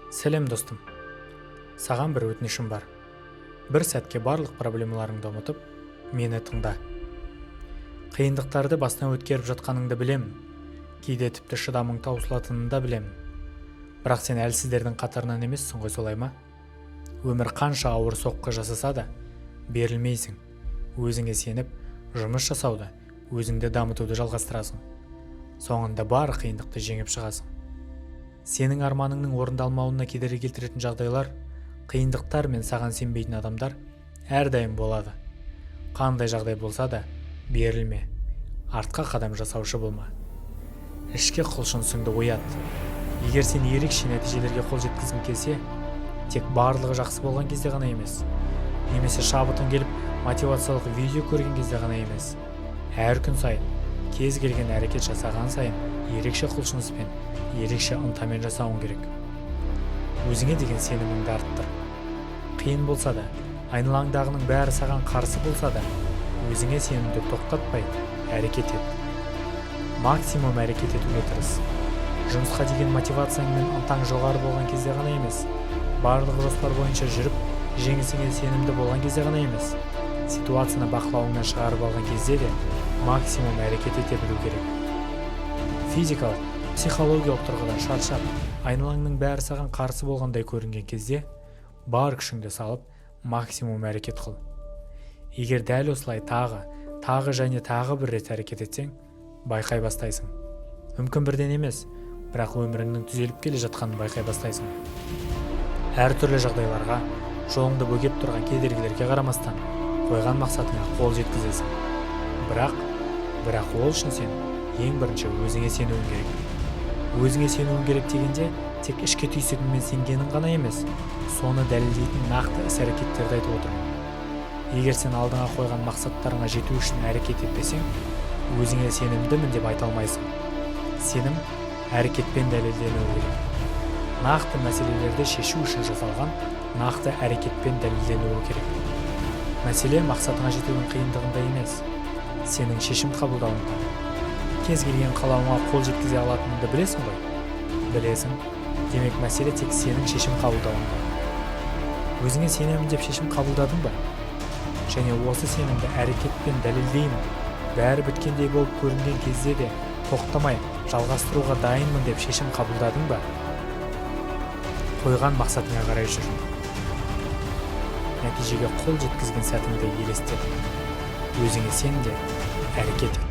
Сәлем достым, саған бір өтінішім бар. Бір сәтке барлық проблемаларыңды ұмытып, мені тыңда. Қиындықтарды басынан өткеріп жатқаныңды білем, кейде тіпті шыдамың таусылатынын да білем. Бірақ сен әлсіздердің қатарынан емессің ғой, солай ма? Өмір қанша ауыр соққы жасаса да, берілмейсің. Өзіңе сеніп, жұмыс жасауды, өзіңді дамытуды жалғастырасың. Соңында бар қиындықты жеңіп шығасың. Сенің арманыңның орындалмауына кедергі келтіретін жағдайлар, қиындықтар мен саған сенбейтін адамдар әрдайым болады. Қандай жағдай болса да, берілме, артқа қадам жасаушы болма. Ішкі құлшынысыңды оят. Егер сен ерекше нәтижелерге қол жеткізгің келсе, тек барлығы жақсы болған кезде ғана емес, немесе шабытың келіп мотивациялық видео көрген кезде ғана емес, әр күн сайын, кез келген әрекет жасаған сайын ерекше құлшыныспен, ерекше ынтамен жасауың керек. Өзіңе деген сеніміңді арттыр. Қиын болса да, айналаңдағының бәрі саған қарсы болса да, өзіңе сенімді тоқтатпай әрекет ет. Максимум әрекет етуге тырыс. Жұмысқа деген мотивацияң мен ынтаң жоғары болған кезде ғана емес, барлық жоспар бойынша жүріп, жеңісіңе сенімді болған кезде ғана емес, ситуацияны бақылауыңнан шығарып алған кезде де максимум әрекет ете білу керек. Физикалық, психологиялық тұрғыдан шаршап, айналаңның бәрі саған қарсы болғандай көрінген кезде, бар күшіңді салып, максимум әрекет қыл. Егер дәл осылай тағы және тағы бір рет әрекет етсең, байқай бастайсың. Мүмкін бірден емес, бірақ өміріңнің түзеліп келе жатқанын байқай бастайсың. Әртүрлі жағдайларға, жолыңды бөгеп тұрған кедергілерге қарамастан, қойған мақсатыңа қол жеткізесің. Бірақ ол үшін сен ең бірінші өзіңе сенуің керек. Өзіңе сенуің керек дегенде тек ішкі түйсігіңмен сенгенің ғана емес, соны дәлелдейтін нақты іс-әрекеттерді айтып отырмын. Егер сен алдыңа қойған мақсаттарыңа жету үшін әрекет етпесең, өзіңе сенімдімін деп айта алмайсың. Сенім әрекетпен дәлелденуі керек. Нақты мәселелерді шешу үшін жасалған нақты әрекетпен дәлелденуі керек. Мәселе мақсатыңа жетудің қиындығында емес, сенің шешім қабылдауыңда. Кез келген қалауыңа қол жеткізе алатыныңды білесің ғой? Білесің. Демек мәселе тек сенің шешім қабылдауыңда. Өзіңе сенемін деп шешім қабылдадың ба? Және осы сенімді әрекетпен дәлелдеймін, бәрі біткендей болып көрінген кезде де тоқтамай жалғастыруға дайынмын деп шешім қабылдадың ба? Қойған мақсатыңа қарай жүр. Нәтижеге қол жеткізген сәтіңді елестет. Өзіңе сен де әрекет ет.